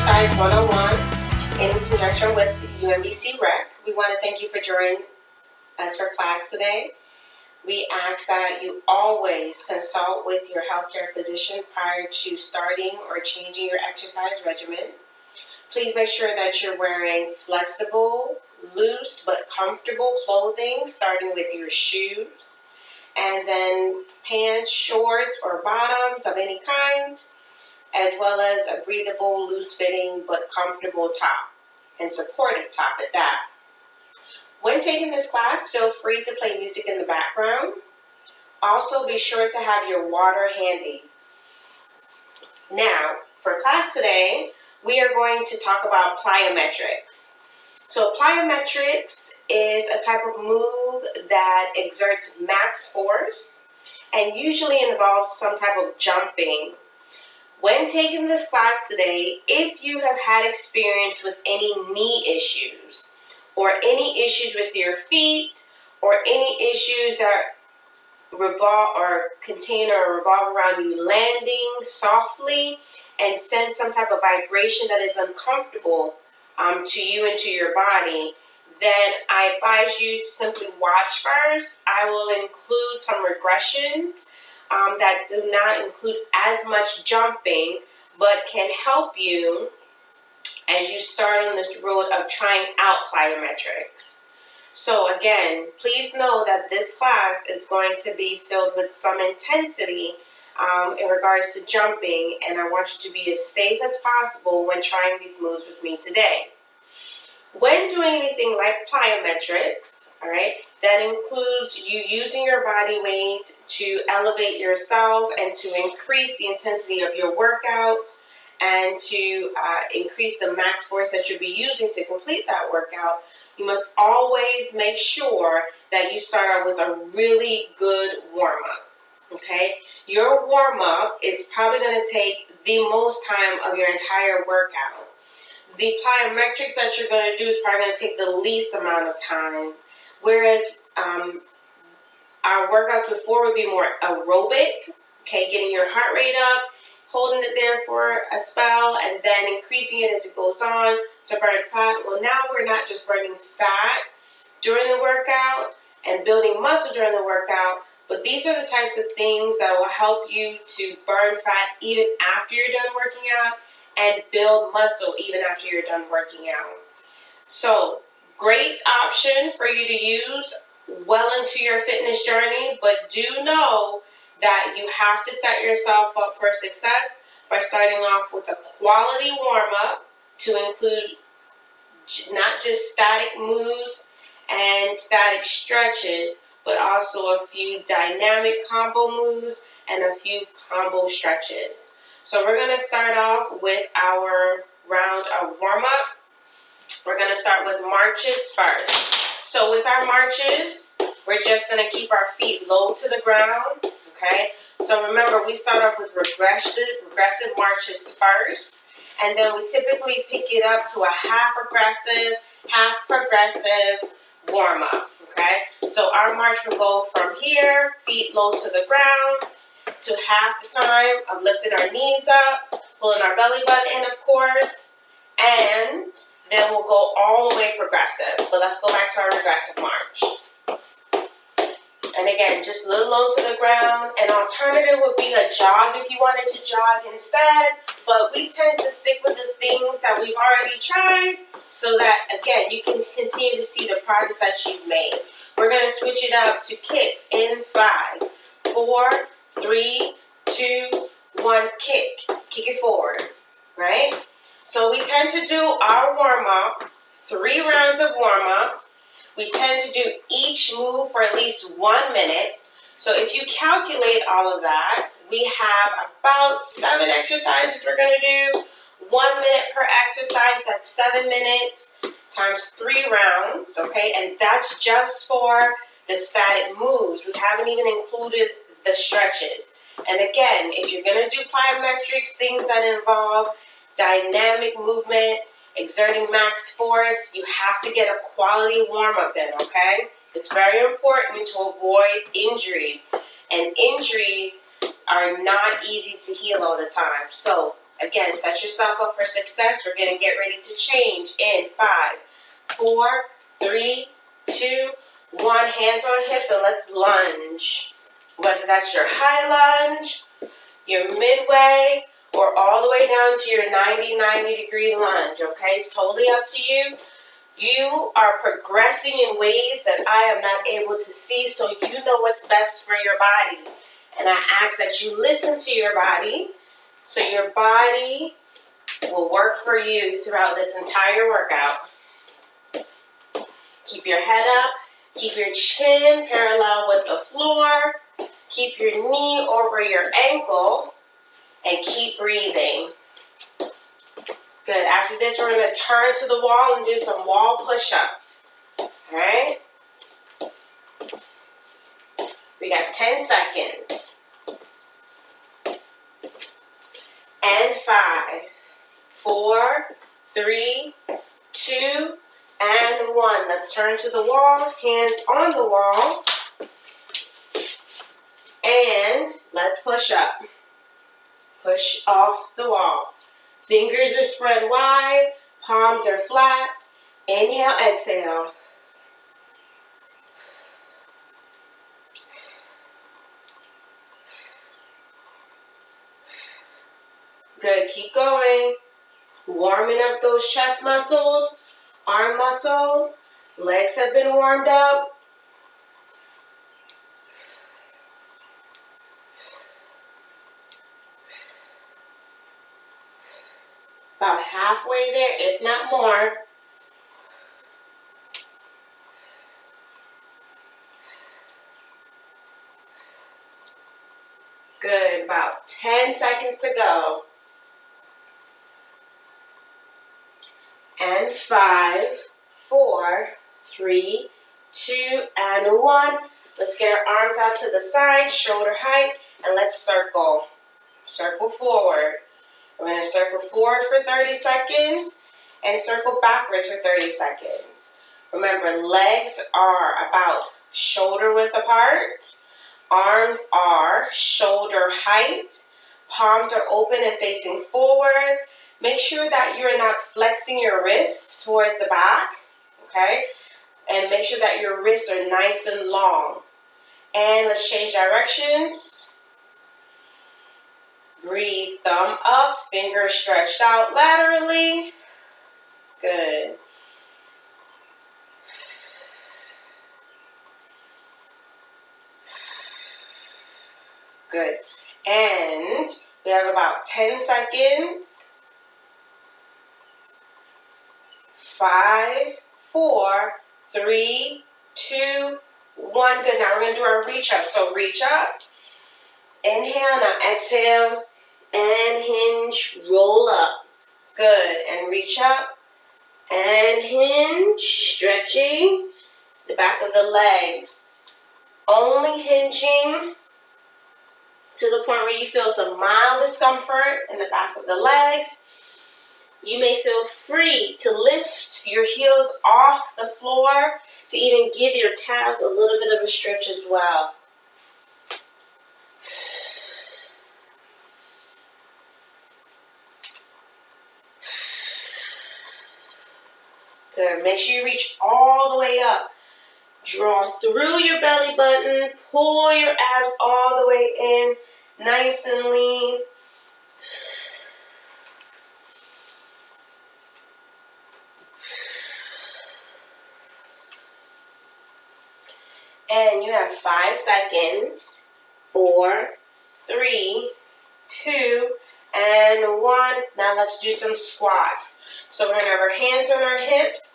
Exercise 101 in conjunction with UMBC Rec. We want to thank you for joining us for class today. We ask that you always consult with your healthcare physician prior to starting or changing your exercise regimen. Please make sure that you're wearing flexible, loose, but comfortable clothing, starting with your shoes, and then pants, shorts, or bottoms of any kind, as well as a breathable, loose-fitting, but comfortable top, and supportive top at that. When taking this class, feel free to play music in the background. Also, be sure to have your water handy. Now, for class today, we are going to talk about plyometrics. So plyometrics is a type of move that exerts max force and usually involves some type of jumping. When taking this class today, if you have had experience with any knee issues or any issues with your feet or any issues that revolve around you landing softly and send some type of vibration that is uncomfortable to you and to your body, then I advise you to simply watch first. I will include some regressions that do not include as much jumping, but can help you as you start on this road of trying out plyometrics. So again, please know that this class is going to be filled with some intensity in regards to jumping, and I want you to be as safe as possible when trying these moves with me today. When doing anything like plyometrics, all right, that includes you using your body weight to elevate yourself and to increase the intensity of your workout and to increase the max force that you'll be using to complete that workout, you must always make sure that you start out with a really good warm-up, okay? Your warm-up is probably going to take the most time of your entire workout. The plyometrics that you're going to do is probably going to take the least amount of time, whereas our workouts before would be more aerobic, okay, getting your heart rate up, holding it there for a spell, and then increasing it as it goes on to burn fat. Well, now we're not just burning fat during the workout and building muscle during the workout, but these are the types of things that will help you to burn fat even after you're done working out and build muscle even after you're done working out. So, great option for you to use well into your fitness journey, but do know that you have to set yourself up for success by starting off with a quality warm-up to include not just static moves and static stretches, but also a few dynamic combo moves and a few combo stretches. So we're going to start off with our round of warm-up. We're going to start with marches first. So with our marches, we're just going to keep our feet low to the ground, okay? So remember, we start off with regressive marches first, and then we typically pick it up to a half progressive warm-up, okay? So our march will go from here, feet low to the ground, to half the time of lifting our knees up, pulling our belly button in, of course, and then we'll go all the way progressive. But let's go back to our regressive march. And again, just a little low to the ground. An alternative would be a jog if you wanted to jog instead, but we tend to stick with the things that we've already tried so that, again, you can continue to see the progress that you've made. We're going to switch it up to kicks in 5, 4, 3, 2, 1, kick. Kick it forward, right? So we tend to do our warm-up, 3 rounds of warm-up. We tend to do each move for at least 1 minute. So if you calculate all of that, we have about 7 exercises we're going to do. 1 minute per exercise, that's 7 minutes times 3 rounds, okay? And that's just for the static moves. We haven't even included the stretches. And again, if you're going to do plyometrics, things that involve dynamic movement, exerting max force, you have to get a quality warm-up then, okay? It's very important to avoid injuries. And injuries are not easy to heal all the time. So Again, set yourself up for success. We're going to get ready to change in 5, 4, 3, 2, 1. Hands on hips, and let's lunge. Whether that's your high lunge, your midway, or all the way down to your 90-degree lunge, okay? It's totally up to you. You are progressing in ways that I am not able to see, so you know what's best for your body. And I ask that you listen to your body, so your body will work for you throughout this entire workout. Keep your head up, keep your chin parallel with the floor, keep your knee over your ankle, and keep breathing. Good. After this, we're going to turn to the wall and do some wall push-ups. All right? We got 10 seconds. And 5, 4, 3, 2, and 1. Let's turn to the wall. Hands on the wall. And let's push up. Push off the wall. Fingers are spread wide. Palms are flat. Inhale, exhale. Good, keep going. Warming up those chest muscles, arm muscles. Legs have been warmed up. About halfway there, if not more. Good, about 10 seconds to go. And 5, 4, 3, 2, and 1. Let's get our arms out to the side, shoulder height, and let's circle. Circle forward. We're going to circle forward for 30 seconds and circle backwards for 30 seconds. Remember, legs are about shoulder width apart. Arms are shoulder height. Palms are open and facing forward. Make sure that you're not flexing your wrists towards the back, okay? And make sure that your wrists are nice and long. And let's change directions. Breathe, thumb up, fingers stretched out laterally. Good. Good. And we have about 10 seconds. 5, 4, 3, 2, 1. Good. Now we're going to do our reach up. So reach up. Inhale. Now exhale. And hinge. Roll up. Good. And reach up. And hinge. Stretching the back of the legs. Only hinging to the point where you feel some mild discomfort in the back of the legs. You may feel free to lift your heels off the floor to even give your calves a little bit of a stretch as well. Good. Make sure you reach all the way up. Draw through your belly button. Pull your abs all the way in. Nice and lean. And you have 5 seconds. 4, 3, 2, and 1. Now let's do some squats. So we're going to have our hands on our hips,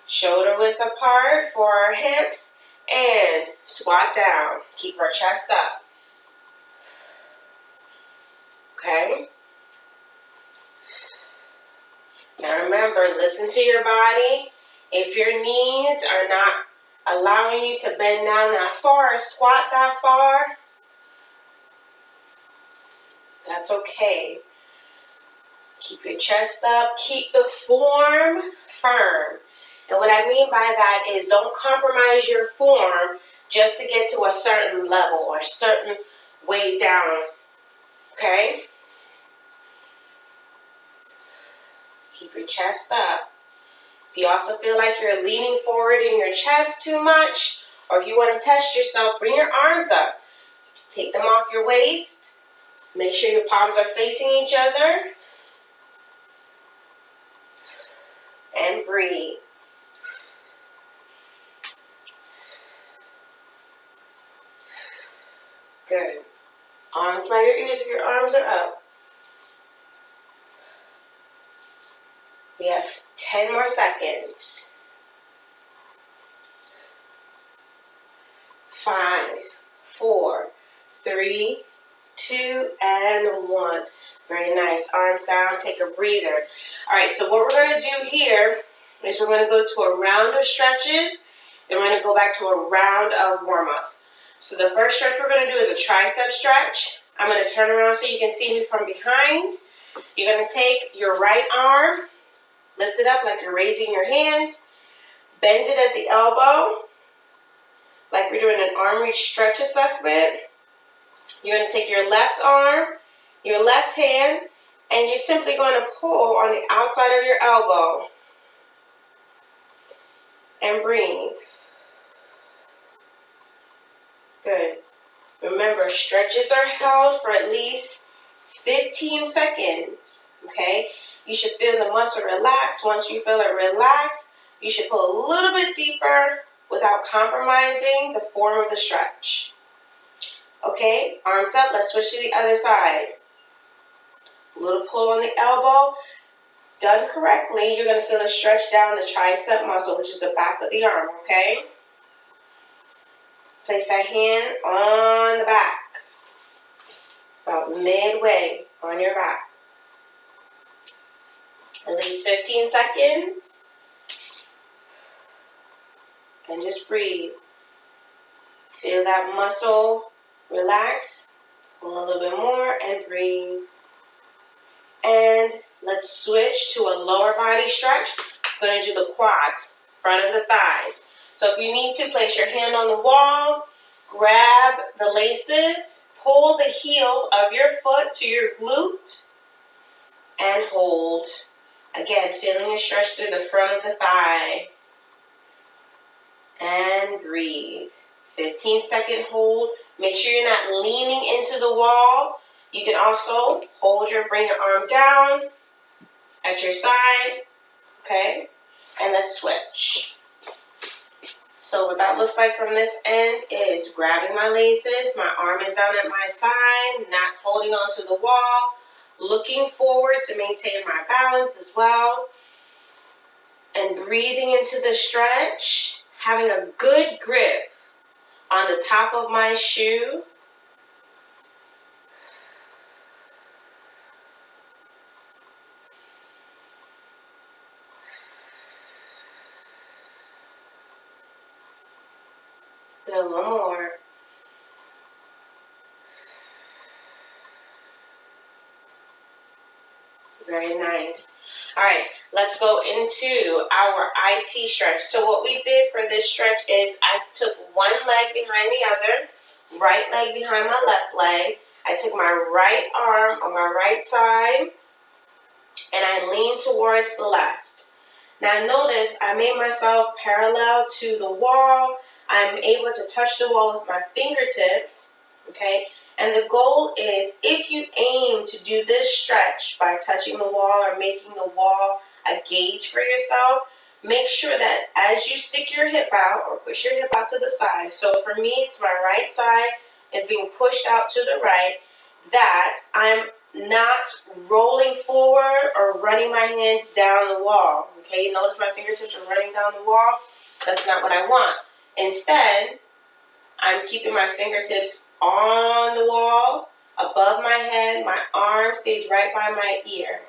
shoulder width apart for our hips, and squat down. Keep our chest up. Okay? Now remember, listen to your body. If your knees are not allowing you to bend down that far or squat that far, that's okay. Keep your chest up. Keep the form firm. And what I mean by that is don't compromise your form just to get to a certain level or certain way down. Okay? Keep your chest up. If you also feel like you're leaning forward in your chest too much, or if you want to test yourself, bring your arms up. Take them off your waist. Make sure your palms are facing each other. And breathe. Good. Arms by your ears if your arms are up. We have 10 more seconds. 5, 4, 3, 2, and 1. Very nice. Arms down. Take a breather. All right, so what we're going to do here is we're going to go to a round of stretches. Then we're going to go back to a round of warm-ups. So the first stretch we're going to do is a tricep stretch. I'm going to turn around so you can see me from behind. You're going to take your right arm, lift it up like you're raising your hand, bend it at the elbow, like we're doing an arm reach stretch assessment. You're going to take your left arm, your left hand, and you're simply going to pull on the outside of your elbow. And breathe. Good. Remember, stretches are held for at least 15 seconds. Okay? You should feel the muscle relax. Once you feel it relax, you should pull a little bit deeper without compromising the form of the stretch. Okay? Arms up. Let's switch to the other side. A little pull on the elbow. Done correctly, you're going to feel a stretch down the tricep muscle, which is the back of the arm, okay? Place that hand on the back, about midway on your back. At least 15 seconds. And just breathe. Feel that muscle relax. Pull a little bit more and breathe. And let's switch to a lower body stretch. We're going to do the quads, front of the thighs. So if you need to, place your hand on the wall, grab the laces, pull the heel of your foot to your glute, and hold. Again, feeling a stretch through the front of the thigh. And breathe. 15-second hold. Make sure you're not leaning into the wall. You can also bring your arm down at your side, okay? And let's switch. So what that looks like from this end is grabbing my laces, my arm is down at my side, not holding onto the wall, looking forward to maintain my balance as well, and breathing into the stretch, having a good grip on the top of my shoe. Good, one more. Very nice. All right, let's go into our IT stretch. So what we did for this stretch is I took one leg behind the other, right leg behind my left leg. I took my right arm on my right side, and I leaned towards the left. Now notice I made myself parallel to the wall. I'm able to touch the wall with my fingertips, okay? And the goal is, if you aim to do this stretch by touching the wall or making the wall a gauge for yourself, make sure that as you stick your hip out or push your hip out to the side, so for me, it's my right side is being pushed out to the right, that I'm not rolling forward or running my hands down the wall, okay? You notice my fingertips are running down the wall? That's not what I want. Instead, I'm keeping my fingertips on the wall, above my head. My arm stays right by my ear.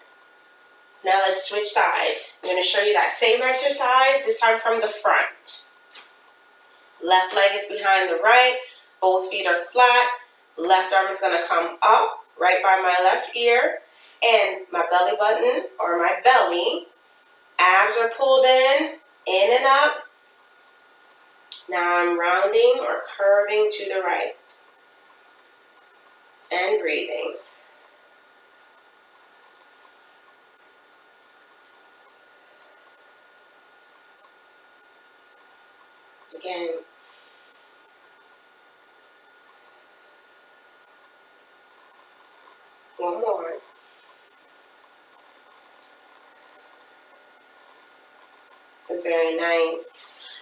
Now let's switch sides. I'm going to show you that same exercise, this time from the front. Left leg is behind the right. Both feet are flat. Left arm is going to come up, right by my left ear. And my belly button, or my belly, abs are pulled in and up. Now I'm rounding or curving to the right. And breathing. Again. One more. Very nice.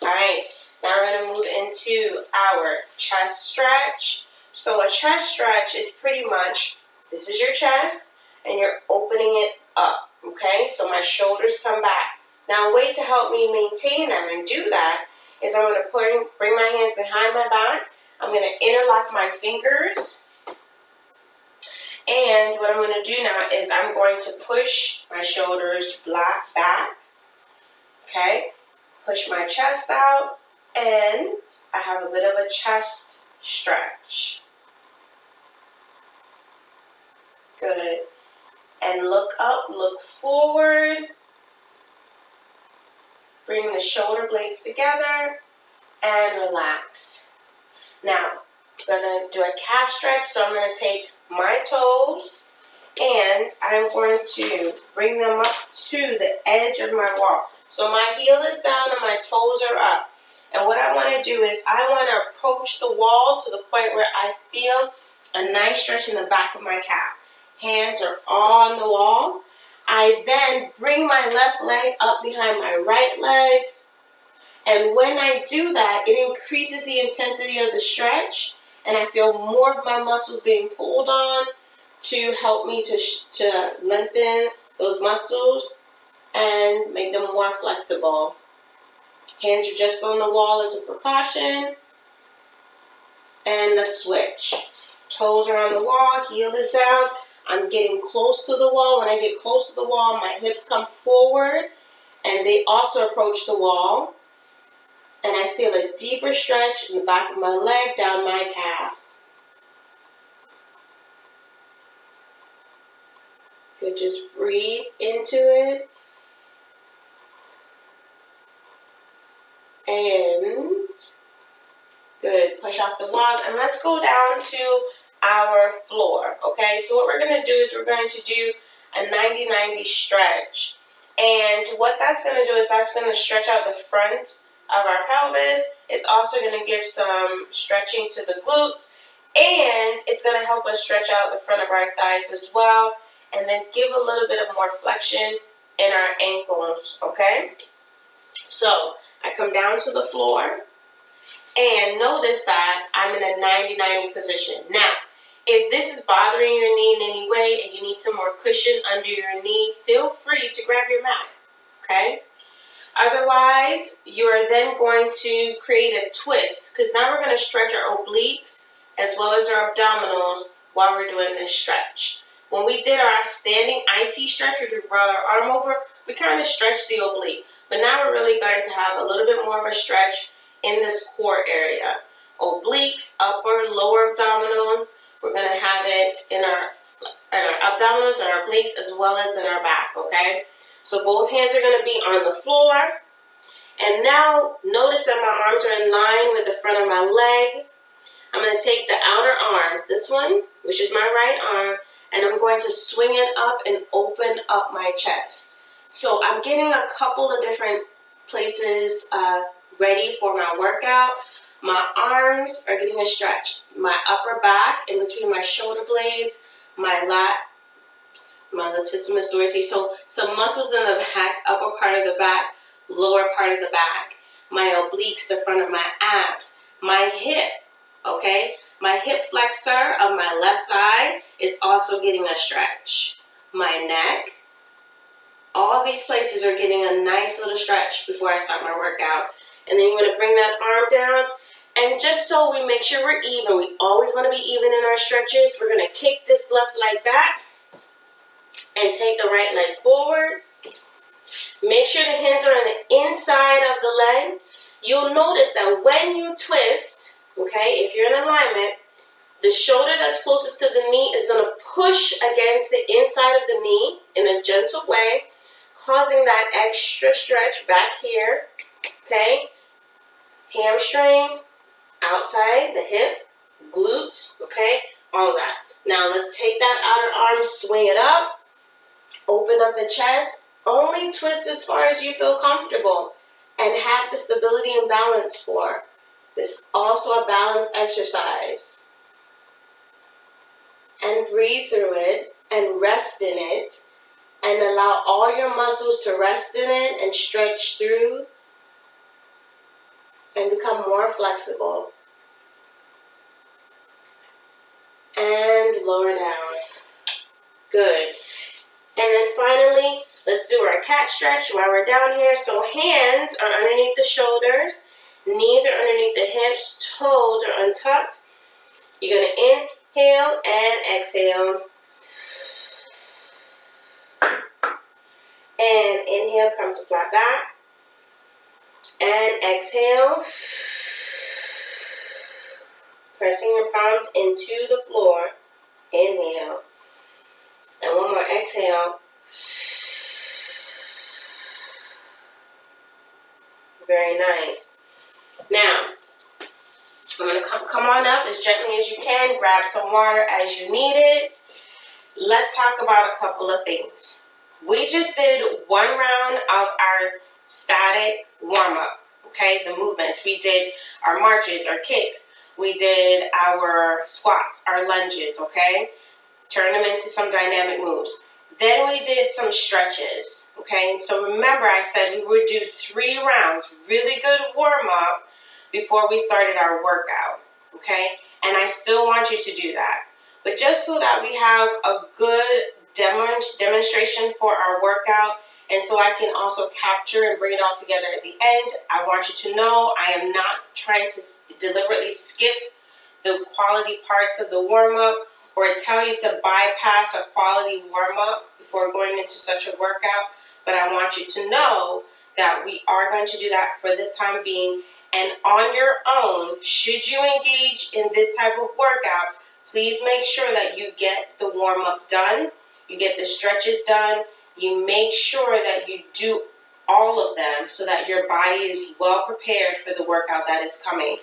All right, now we're going to move into our chest stretch. So a chest stretch is pretty much, this is your chest, and you're opening it up, okay? So my shoulders come back. Now a way to help me maintain that and do that is I'm going to bring my hands behind my back. I'm going to interlock my fingers. And what I'm going to do now is I'm going to push my shoulders back, okay? Push my chest out, and I have a bit of a chest stretch. Good. And look up, look forward. Bring the shoulder blades together and relax. Now, I'm going to do a calf stretch, so I'm going to take my toes and I'm going to bring them up to the edge of my wall. So my heel is down and my toes are up. And what I want to do is I want to approach the wall to the point where I feel a nice stretch in the back of my calf. Hands are on the wall. I then bring my left leg up behind my right leg. And when I do that, it increases the intensity of the stretch. And I feel more of my muscles being pulled on to help me to lengthen those muscles and make them more flexible. Hands are just on the wall as a precaution. And let's switch. Toes are on the wall, heel is down. I'm getting close to the wall. When I get close to the wall, my hips come forward and they also approach the wall. And I feel a deeper stretch in the back of my leg, down my calf. Good, just breathe into it. And good, push off the wall. And let's go down to our floor, okay? So what we're going to do is we're going to do a 90-90 stretch. And what that's going to do is that's going to stretch out the front of our pelvis. It's also going to give some stretching to the glutes. And it's going to help us stretch out the front of our thighs as well. And then give a little bit of more flexion in our ankles, okay? So I come down to the floor. And notice that I'm in a 90-90 position. Now, if this is bothering your knee in any way and you need some more cushion under your knee, feel free to grab your mat, okay? Otherwise, you are then going to create a twist because now we're going to stretch our obliques as well as our abdominals while we're doing this stretch. When we did our standing IT stretch, which we brought our arm over, we kind of stretched the oblique. But now we're really going to have a little bit more of a stretch in this core area. Obliques, upper, lower abdominals. We're going to have it in our abdominals and our obliques as well as in our back, okay? So both hands are going to be on the floor. And now notice that my arms are in line with the front of my leg. I'm going to take the outer arm, this one, which is my right arm, and I'm going to swing it up and open up my chest. So I'm getting a couple of different places ready for my workout. My arms are getting a stretch. My upper back in between my shoulder blades, my lats, my latissimus dorsi. So some muscles in the back, upper part of the back, lower part of the back. My obliques, the front of my abs. My hip, okay? My hip flexor of my left side is also getting a stretch. My neck. All these places are getting a nice little stretch before I start my workout. And then you want to bring that arm down. And just so we make sure we're even, we always want to be even in our stretches. We're going to kick this left leg back and take the right leg forward. Make sure the hands are on the inside of the leg. You'll notice that when you twist, okay, if you're in alignment, the shoulder that's closest to the knee is going to push against the inside of the knee in a gentle way, causing that extra stretch back here, okay? Hamstring, outside, the hip, glutes, okay? All of that. Now let's take that outer arm, swing it up, open up the chest, only twist as far as you feel comfortable, and have the stability and balance for. This is also a balance exercise. And breathe through it and rest in it and allow all your muscles to rest in it and stretch through and become more flexible. And lower down. Good. And then finally, let's do our cat stretch while we're down here. So hands are underneath the shoulders, knees are underneath the hips, toes are untucked. You're going to inhale and exhale. And inhale, come to flat back. And exhale. Pressing your palms into the floor. Inhale. And one more exhale. Very nice. Now, I'm going to come on up as gently as you can. Grab some water as you need it. Let's talk about a couple of things. We just did one round of our static warm-up, okay? The movements. We did our marches, our kicks. We did our squats, our lunges, okay? Turn them into some dynamic moves. Then we did some stretches, okay? So remember I said we would do 3 rounds, really good warm-up before we started our workout, okay? And I still want you to do that. But just so that we have a good demonstration for our workout, and so I can also capture and bring it all together at the end, I want you to know I am not trying to deliberately skip the quality parts of the warm-up or tell you to bypass a quality warm-up before going into such a workout, but I want you to know that we are going to do that for this time being. And on your own, should you engage in this type of workout, please make sure that you get the warm-up done, you get the stretches done, you make sure that you do all of them so that your body is well prepared for the workout that is coming.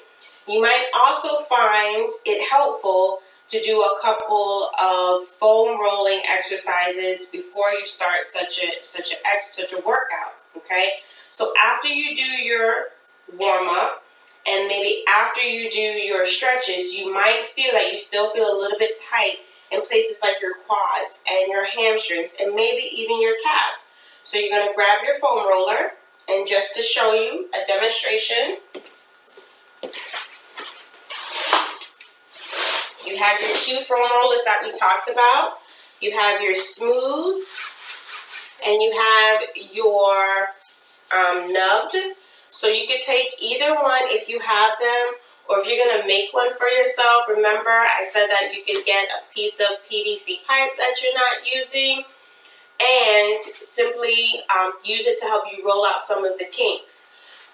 You might also find it helpful to do a couple of foam rolling exercises before you start such a workout, okay? So after you do your warm-up and maybe after you do your stretches, you might feel that you still feel a little bit tight in places like your quads and your hamstrings and maybe even your calves. So you're going to grab your foam roller, and just to show you a demonstration, you have your 2 foam rollers that we talked about. You have your smooth, and you have your nubbed. So you could take either one if you have them, or if you're going to make one for yourself. Remember, I said that you can get a piece of PVC pipe that you're not using and simply use it to help you roll out some of the kinks.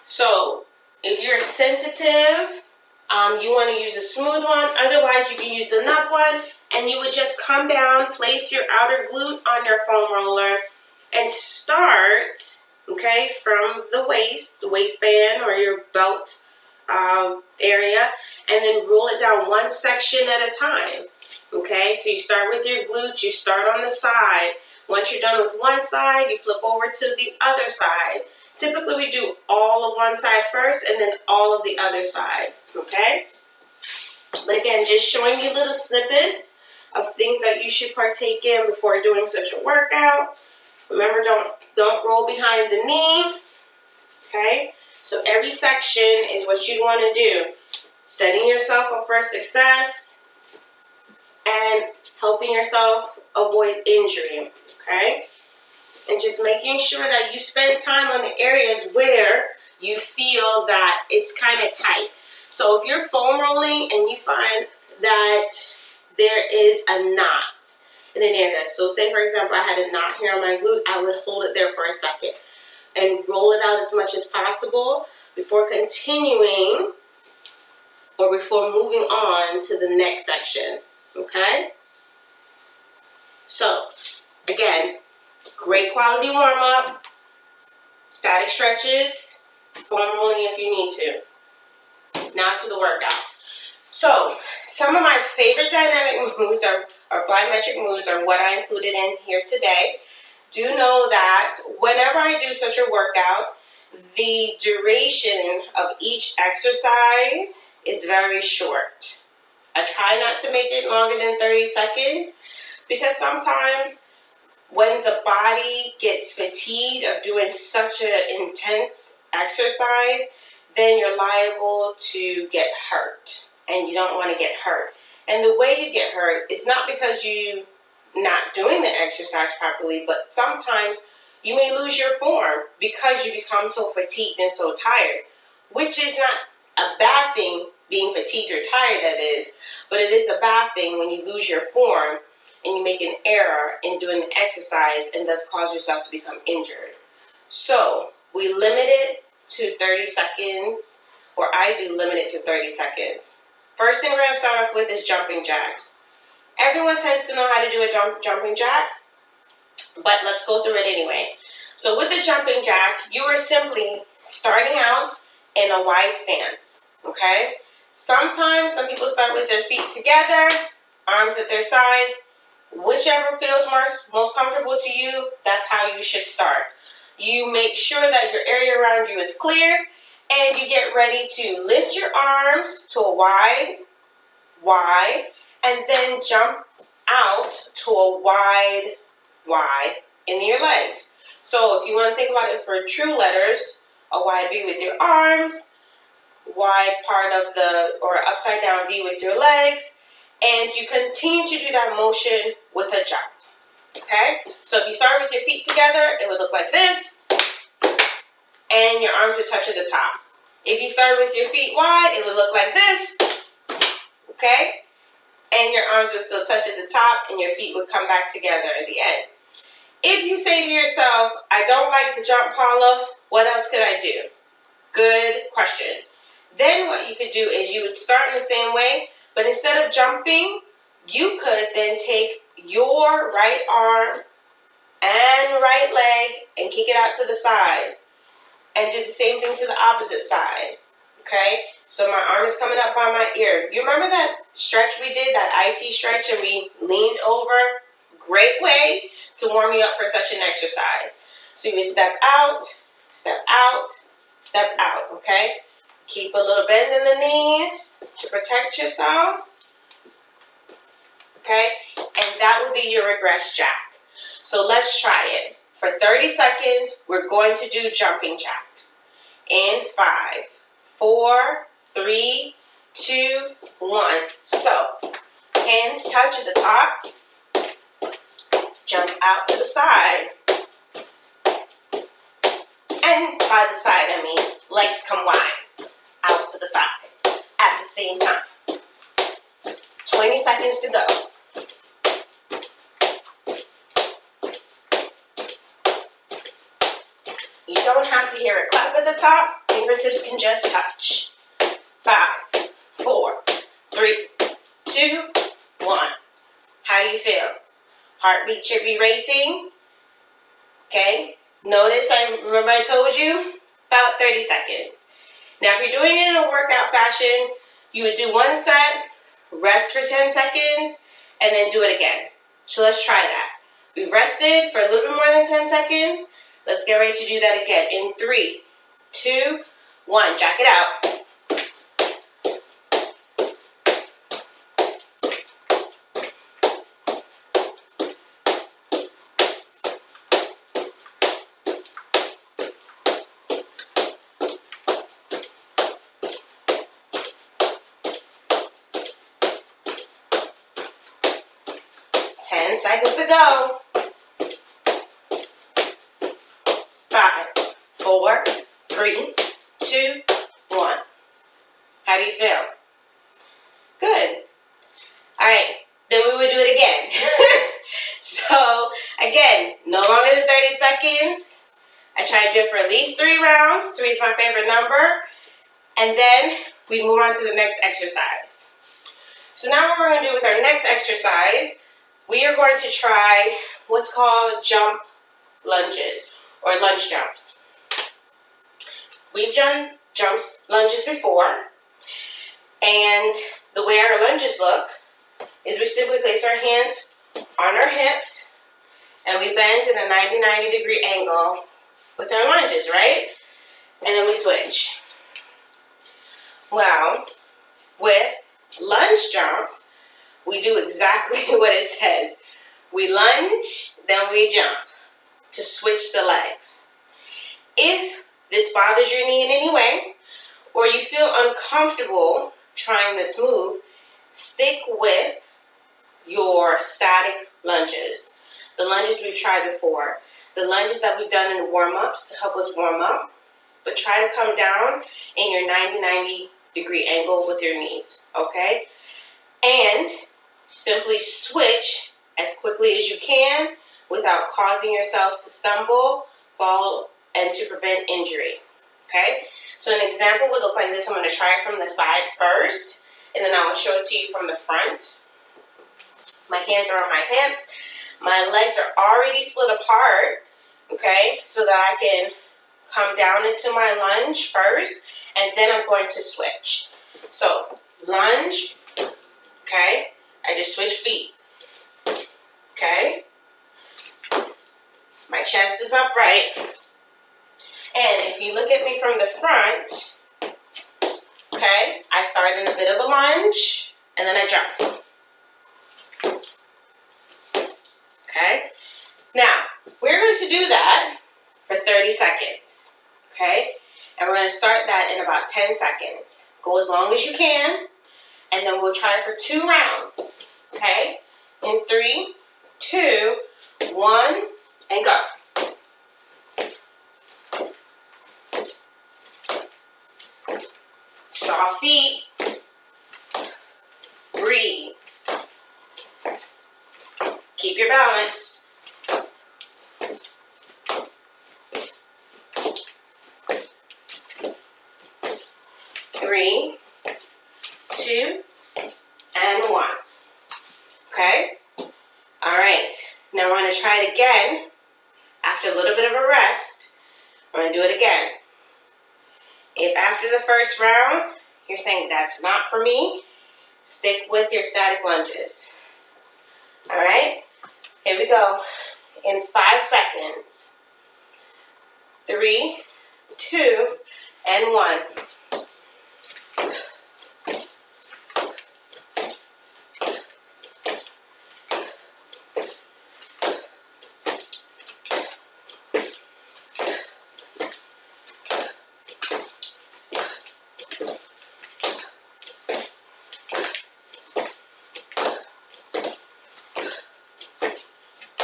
So if you're sensitive, you want to use a smooth one. Otherwise, you can use the nub one, and you would just come down, place your outer glute on your foam roller, and start, okay, from the waistband or your belt area, and then roll it down one section at a time, okay? So you start with your glutes, you start on the side. Once you're done with one side, you flip over to the other side. Typically, we do all of one side first and then all of the other side, okay? But again, just showing you little snippets of things that you should partake in before doing such a workout. Remember, don't roll behind the knee, okay? So every section is what you want to do. Setting yourself up for success and helping yourself avoid injury, okay? And just making sure that you spend time on the areas where you feel that it's kind of tight. So if you're foam rolling and you find that there is a knot in an area, so say for example I had a knot here on my glute, I would hold it there for a second and roll it out as much as possible before continuing or before moving on to the next section, okay? So, again, great quality warm-up, static stretches, foam rolling if you need to. Now to the workout. So, some of my favorite dynamic moves or plyometric moves are what I included in here today. Do know that whenever I do such a workout, The duration of each exercise is very short. I try not to make it longer than 30 seconds because sometimes when the body gets fatigued of doing such an intense exercise, then you're liable to get hurt, and you don't want to get hurt. And the way you get hurt is not because you're not doing the exercise properly, but sometimes you may lose your form because you become so fatigued and so tired, which is not a bad thing, being fatigued or tired, that is, but it is a bad thing when you lose your form and you make an error in doing the exercise and thus cause yourself to become injured. So we limit it to 30 seconds, or I do limit it to 30 seconds. First thing we're going to start off with is jumping jacks. Everyone tends to know how to do a jumping jack, but let's go through it anyway. So with the jumping jack, you are simply starting out in a wide stance, okay? Sometimes some people start with their feet together, arms at their sides. Whichever feels most comfortable to you, that's how you should start. You make sure that your area around you is clear, and you get ready to lift your arms to a wide, and then jump out to a wide in your legs. So if you want to think about it for true letters, a wide V with your arms, wide part of or upside down V with your legs, and you continue to do that motion with a jump. Okay? So if you start with your feet together, it would look like this, and your arms would touch at the top. If you start with your feet wide, it would look like this, okay? And your arms would still touch at the top, and your feet would come back together at the end. If you say to yourself, I don't like the jump, Paula, what else could I do? Good question. Then what you could do is you would start in the same way, but instead of jumping, you could then take your right arm and right leg and kick it out to the side and do the same thing to the opposite side, okay? So my arm is coming up by my ear. You remember that stretch we did, that IT stretch, and we leaned over? Great way to warm you up for such an exercise. So you step out, step out, step out, okay? Keep a little bend in the knees to protect yourself, okay? And that will be your regress jack. So let's try it. For 30 seconds, we're going to do jumping jacks. In 5, 4, 3, 2, 1. So, hands touch at the top. Jump out to the side. And by the side, I mean legs come wide. Out to the side at the same time. 20 seconds to go. You don't have to hear a clap at the top. Fingertips can just touch. 5, 4, 3, 2, 1. How do you feel? Heartbeat should be racing. Okay. Notice remember I told you about 30 seconds. Now if you're doing it in a workout fashion, you would do one set, rest for 10 seconds, and then do it again. So let's try that. We've rested for a little bit more than 10 seconds. Let's get ready to do that again. In 3, 2, 1. Jack it out. Seconds to go. 5, 4, 3, 2, 1. How do you feel? Good. All right, then we would do it again. So again, no longer than 30 seconds. I try to do it for at least 3 rounds. 3 is my favorite number. And then we move on to the next exercise. So now what we're going to do with our next exercise, we are going to try what's called jump lunges or lunge jumps. We've done lunges before, and the way our lunges look is we simply place our hands on our hips and we bend in a 90-degree angle with our lunges, right? and then we switch. Well, with lunge jumps, we do exactly what it says. We lunge, then we jump to switch the legs. If this bothers your knee in any way, or you feel uncomfortable trying this move, stick with your static lunges. The lunges we've tried before. The lunges that we've done in warm-ups to help us warm up. But try to come down in your 90 degree angle with your knees, okay? And simply switch as quickly as you can without causing yourself to stumble, fall, and to prevent injury, okay? So an example would look like this. I'm going to try it from the side first, and then I will show it to you from the front. My hands are on my hips. My legs are already split apart, okay, so that I can come down into my lunge first, and then I'm going to switch. So, lunge, okay, I just switch feet, okay, my chest is upright, and if you look at me from the front, okay, I start in a bit of a lunge, and then I jump. Okay, now we're going to do that for 30 seconds, okay, and we're going to start that in about 10 seconds. Go as long as you can, and then we'll try for 2 rounds, okay, in 3, 2, 1, and go. Soft feet, breathe, keep your balance. Three, 2, and 1. Okay? Alright. Now we're going to try it again. After a little bit of a rest, we're going to do it again. If after the first round, you're saying that's not for me, stick with your static lunges. Alright? Here we go. In 5 seconds. 3, 2, and 1.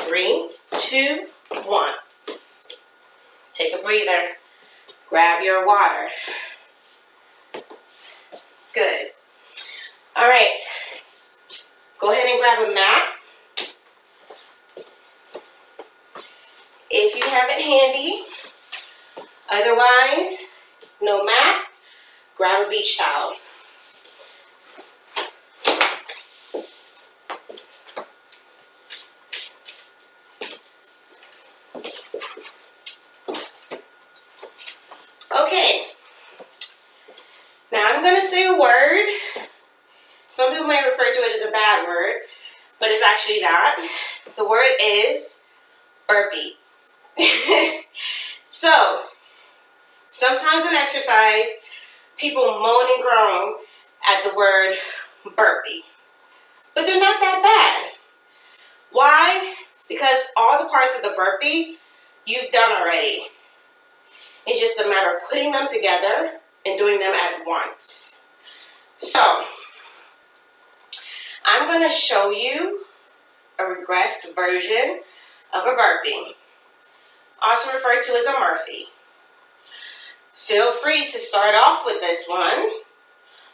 Three, 2, 1. Take a breather. Grab your water. Good. All right. Go ahead and grab a mat. If you have it handy. Otherwise, no mat, grab a beach towel. Okay, now I'm going to say a word. Some people may refer to it as a bad word, but it's actually not. The word is burpee. So, sometimes in exercise, people moan and groan at the word burpee, but they're not that bad. Why? Because all the parts of the burpee you've done already. It's just a matter of putting them together and doing them at once. So, I'm going to show you a regressed version of a burpee, also referred to as a Murphy. Feel free to start off with this one,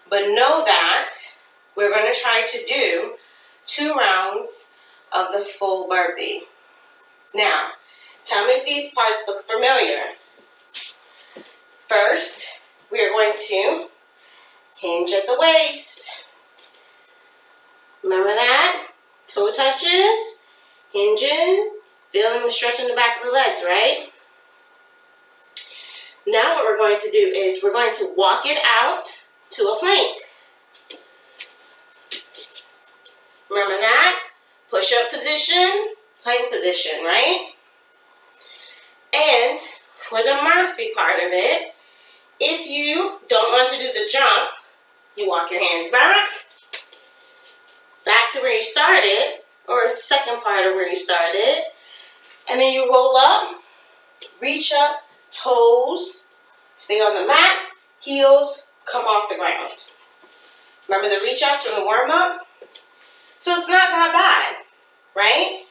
but know that we're going to try to do 2 rounds of the full burpee. Now, tell me if these parts look familiar. First, we are going to hinge at the waist. Remember that? Toe touches, hinging, feeling the stretch in the back of the legs, right? Now what we're going to do is we're going to walk it out to a plank. Remember that? Push-up position, plank position, right? And for the Murphy part of it, If you don't want to do the jump, you walk your hands back to where you started, or second part of where you started, and then you roll up, reach up, toes, stay on the mat, heels come off the ground. Remember the reach ups from the warm up? So it's not that bad, right?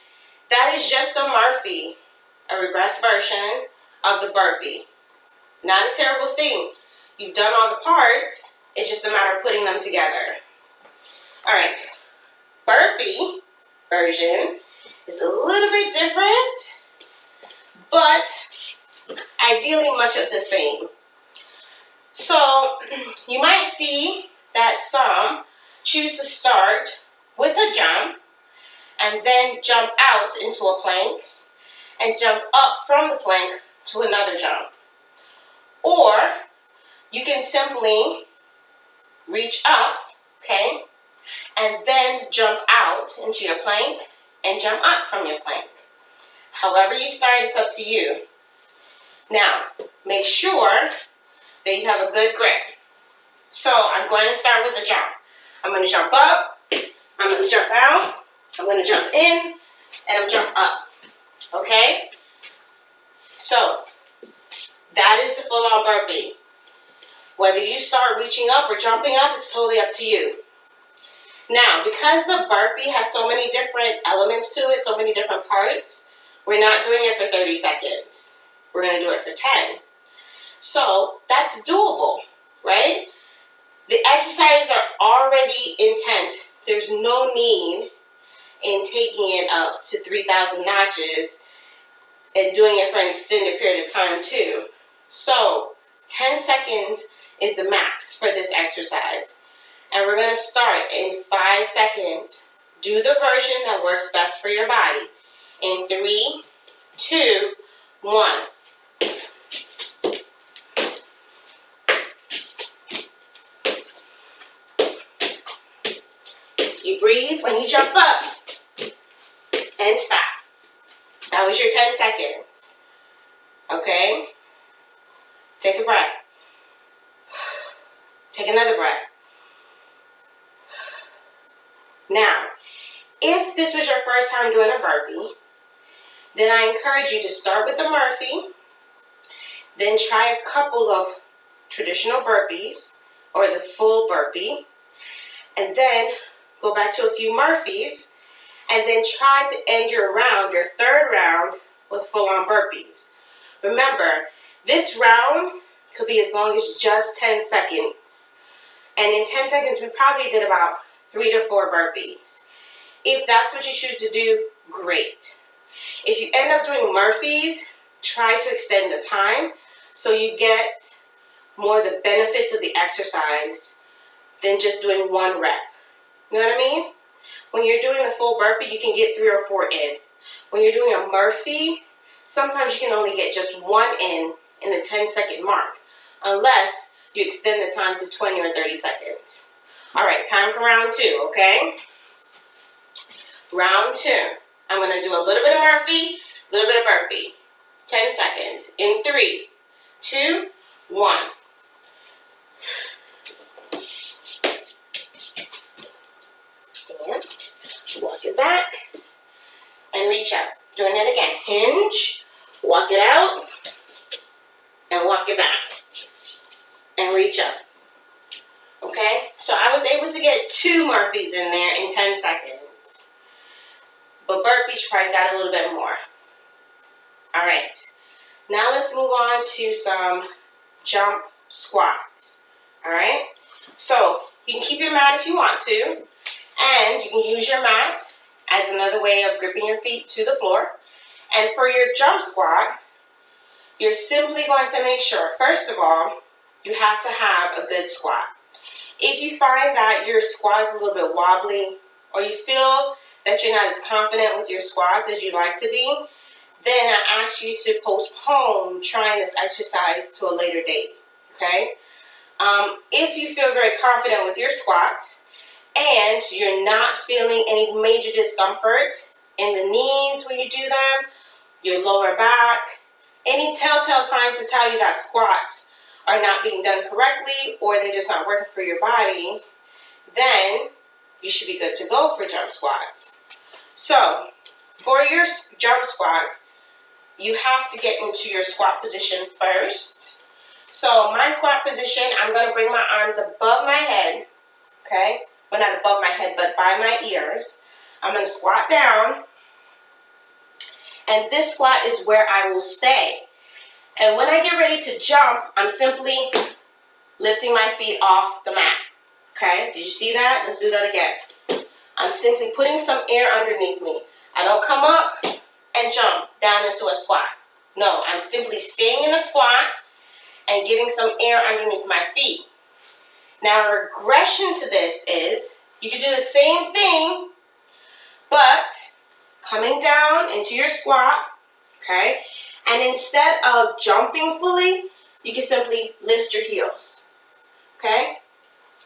That is just a Murphy, a regressed version of the burpee. Not a terrible thing. You've done all the parts, it's just a matter of putting them together. All right, burpee version is a little bit different, but ideally much of the same. So you might see that some choose to start with a jump and then jump out into a plank and jump up from the plank to another jump. Or you can simply reach up, okay, and then jump out into your plank and jump up from your plank. However you start, it's up to you. Now, make sure that you have a good grip. So I'm going to start with the jump. I'm going to jump up, I'm going to jump out, I'm going to jump in, and I'm jump up. Okay? So that is the full-on burpee. Whether you start reaching up or jumping up, it's totally up to you. Now, because the burpee has so many different elements to it, so many different parts, we're not doing it for 30 seconds. We're going to do it for 10. So that's doable, right? The exercises are already intense. There's no need in taking it up to 3,000 notches and doing it for an extended period of time too. So 10 seconds is the max for this exercise. And we're going to start in 5 seconds. Do the version that works best for your body. In 3, 2, 1. You breathe when you jump up and stop. That was your 10 seconds. Okay? Take a breath. Take another breath. Now, if this was your first time doing a burpee, then I encourage you to start with the Murphy, then try a couple of traditional burpees or the full burpee, and then go back to a few Murphys, and then try to end your round, your third round, with full-on burpees. Remember, this round could be as long as just 10 seconds. And in 10 seconds, we probably did about 3 to 4 burpees. If that's what you choose to do, great. If you end up doing Murphys, try to extend the time so you get more of the benefits of the exercise than just doing 1 rep. You know what I mean? When you're doing a full burpee, you can get 3 or 4 in. When you're doing a Murphy, sometimes you can only get just 1 in the 10-second mark, unless you extend the time to 20 or 30 seconds. All right, time for round 2, okay? Round 2. I'm going to do a little bit of Murphy, a little bit of burpee. 10 seconds. In 3, 2, 1. And walk it back and reach up. Doing it again. Hinge, walk it out, and walk it back. And reach up. Okay? So I was able to get 2 Murphys in there in 10 seconds. But burpees probably got a little bit more. Alright. Now let's move on to some jump squats. Alright? So you can keep your mat if you want to. And you can use your mat as another way of gripping your feet to the floor. And for your jump squat, you're simply going to make sure, first of all, you have to have a good squat. If you find that your squat is a little bit wobbly, or you feel that you're not as confident with your squats as you'd like to be, then I ask you to postpone trying this exercise to a later date, okay? If you feel very confident with your squats, and you're not feeling any major discomfort in the knees when you do them, your lower back, any telltale signs to tell you that squats are not being done correctly or they're just not working for your body, then you should be good to go for jump squats. So for your jump squats, you have to get into your squat position first. So my squat position, I'm going to bring my arms above my head, okay? Well, not above my head, but by my ears. I'm going to squat down, and this squat is where I will stay. And when I get ready to jump, I'm simply lifting my feet off the mat, okay? Did you see that? Let's do that again. I'm simply putting some air underneath me. I don't come up and jump down into a squat. No, I'm simply staying in a squat and getting some air underneath my feet. Now, a regression to this is you can do the same thing, but coming down into your squat, okay? And instead of jumping fully, you can simply lift your heels, okay?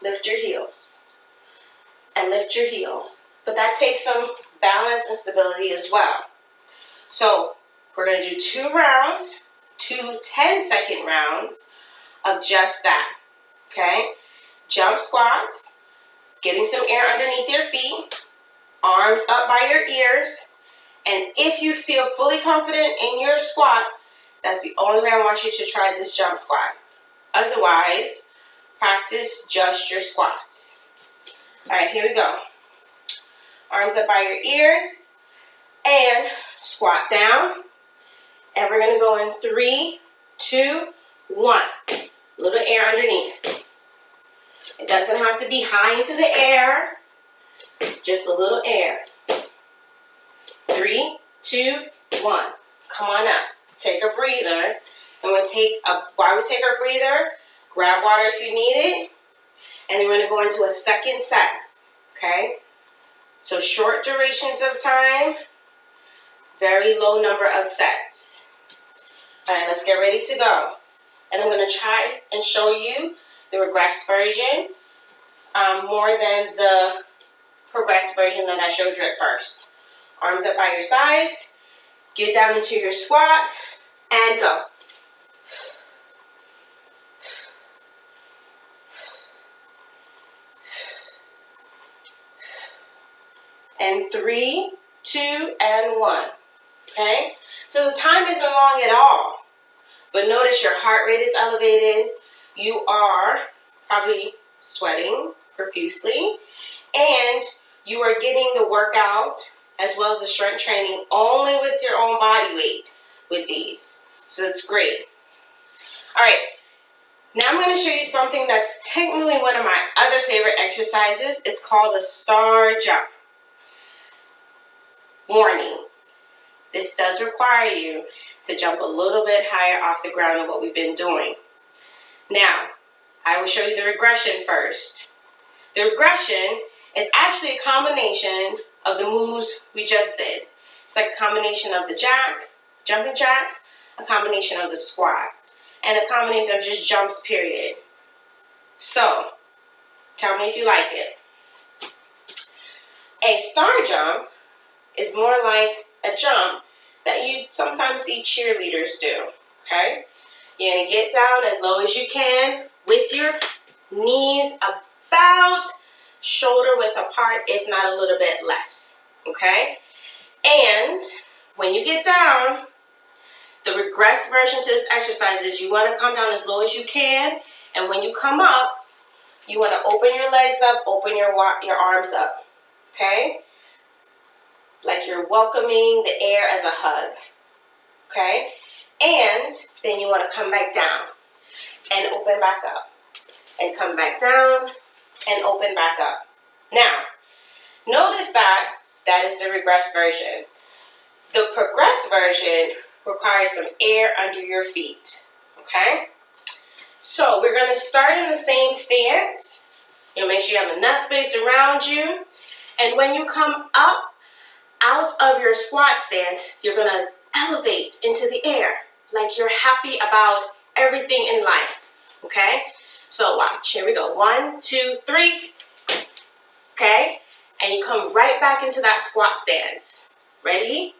Lift your heels and lift your heels. But that takes some balance and stability as well. So we're going to do 2 rounds, 2 10-second rounds of just that, okay? Jump squats, getting some air underneath your feet, arms up by your ears, and if you feel fully confident in your squat, that's the only way I want you to try this jump squat. Otherwise, practice just your squats. All right, here we go. Arms up by your ears, and squat down. And we're going to go in 3, 2, 1. Little air underneath. It doesn't have to be high into the air, just a little air. 3, 2, 1. Come on up. Take a breather. And while we take our breather, grab water if you need it. And then we're going to go into a second set. Okay? So short durations of time, very low number of sets. All right, let's get ready to go. And I'm going to try and show you the regressed version more than the progressed version that I showed you at first. Arms up by your sides, get down into your squat, and go. And 3, 2, and 1. Okay? So the time isn't long at all. But notice your heart rate is elevated. You are probably sweating profusely. And you are getting the workout as well as the strength training only with your own body weight with these. So it's great. All right. Now I'm going to show you something that's technically one of my other favorite exercises. It's called a star jump. Warning. This does require you to jump a little bit higher off the ground than what we've been doing. Now, I will show you the regression first. The regression is actually a combination of the moves we just did. It's like a combination of the jumping jacks, a combination of the squat, and a combination of just jumps, period. So, tell me if you like it. A star jump is more like a jump that you sometimes see cheerleaders do, okay? You're going to get down as low as you can with your knees about shoulder width apart, if not a little bit less, okay? And when you get down, the regressed version to this exercise is you want to come down as low as you can, and when you come up, you want to open your legs up, open your arms up, okay? Like you're welcoming the air as a hug, okay? And then you want to come back down and open back up and come back down and open back up. Now, notice that is the regressed version. The progressed version requires some air under your feet, okay? So we're going to start in the same stance. You'll make sure you have enough space around you. And when you come up out of your squat stance, you're going to elevate into the air like you're happy about everything in life, okay? So watch, here we go. 1, 2, 3, okay? And you come right back into that squat stance. Ready?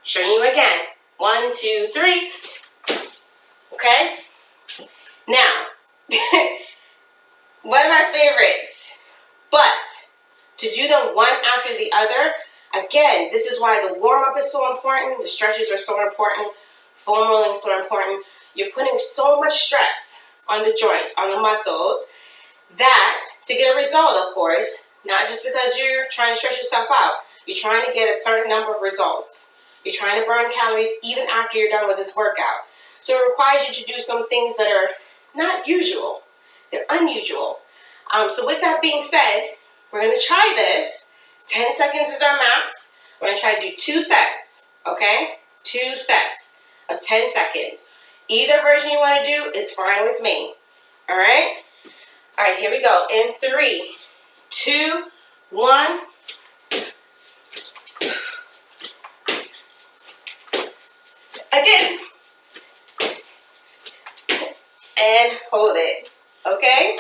Showing you again. 1, 2, 3, okay? Now, one of my favorites, but to do them one after the other, again, this is why the warm-up is so important, the stretches are so important, foam rolling is so important. You're putting so much stress on the joints, on the muscles, that to get a result, of course, not just because you're trying to stretch yourself out, you're trying to get a certain number of results. You're trying to burn calories even after you're done with this workout. So it requires you to do some things that are not usual. They're unusual. So with that being said, we're going to try this. 10 seconds is our max. We're going to try to do 2 sets, okay? 2 sets of 10 seconds. Either version you want to do is fine with me, all right? All right, here we go. In 3, 2, 1. Again. And hold it, okay?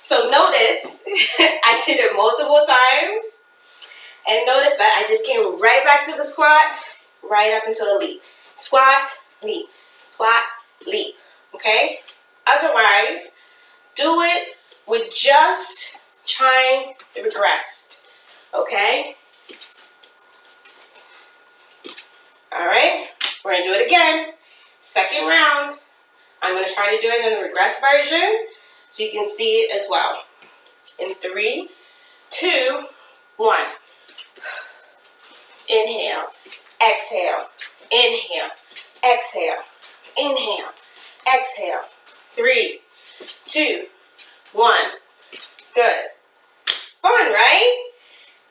So notice, I did it multiple times. And notice that I just came right back to the squat, right up until the leap. Squat, leap, squat, leap, okay? Otherwise, do it with just trying to regress, okay? All right, we're gonna do it again. Second round. I'm gonna try to do it in the regress version so you can see it as well. In 3, 2, 1. Inhale, exhale, inhale, exhale, inhale, exhale. 3, 2, 1. Good. Fun, right?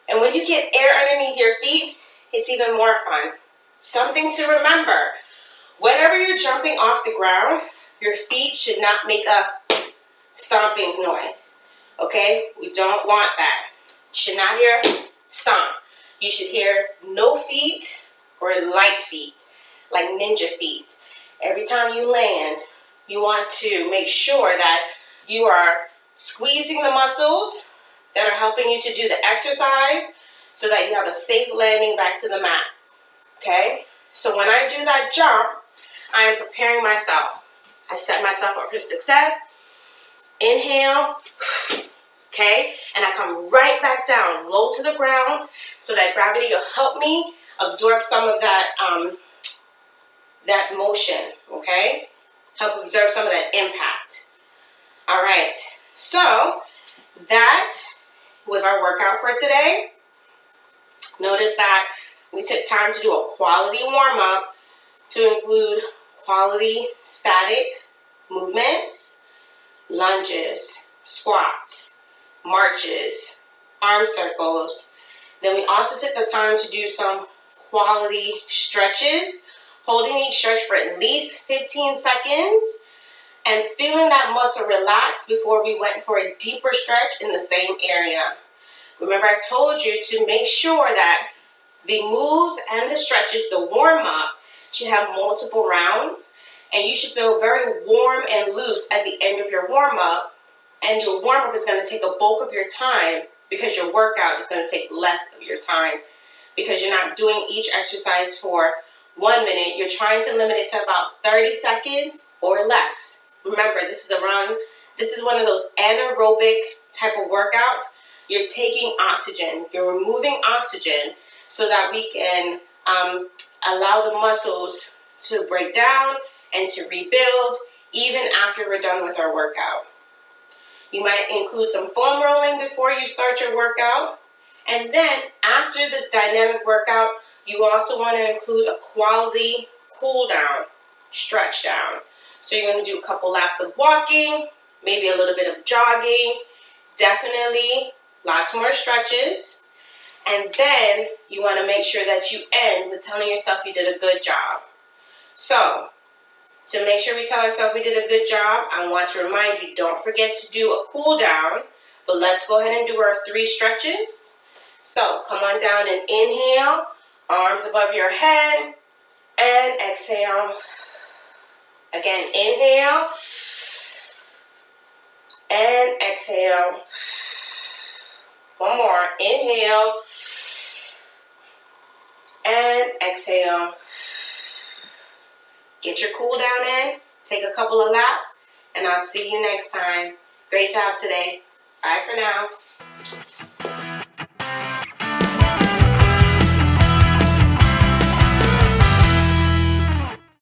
And when you get air underneath your feet, it's even more fun. Something to remember. Whenever you're jumping off the ground, your feet should not make a stomping noise. Okay? We don't want that. You should not hear stomp. You should hear no feet or light feet, like ninja feet. Every time you land, you want to make sure that you are squeezing the muscles that are helping you to do the exercise so that you have a safe landing back to the mat. Okay? So when I do that jump, I am preparing myself. I set myself up for success. Inhale. Okay? And I come right back down, low to the ground, so that gravity will help me absorb some of that, that motion. Okay? Help absorb some of that impact. All right. So that was our workout for today. Notice that we took time to do a quality warm-up to include quality static movements, lunges, squats, marches, arm circles. Then we also took the time to do some quality stretches, holding each stretch for at least 15 seconds and feeling that muscle relax before we went for a deeper stretch in the same area. Remember, I told you to make sure that the moves and the stretches, the warm-up, should have multiple rounds, and you should feel very warm and loose at the end of your warm-up, and your warm-up is going to take a bulk of your time because your workout is going to take less of your time because you're not doing each exercise for 1 minute. You're trying to limit it to about 30 seconds or less. Remember, this is one of those anaerobic type of workouts. You're taking oxygen, you're removing oxygen so that we can allow the muscles to break down and to rebuild even after we're done with our workout. You might include some foam rolling before you start your workout. And then after this dynamic workout, you also want to include a quality cool down, stretch down. So you're going to do a couple laps of walking, maybe a little bit of jogging, definitely lots more stretches. And then you want to make sure that you end with telling yourself you did a good job. So to make sure we tell ourselves we did a good job, I want to remind you, don't forget to do a cool down. But let's go ahead and do our 3 stretches. So come on down and inhale, arms above your head, and exhale. Again, inhale, and exhale. One more, inhale, and exhale. Get your cool down in, take a couple of laps, and I'll see you next time. Great job today. Bye for now.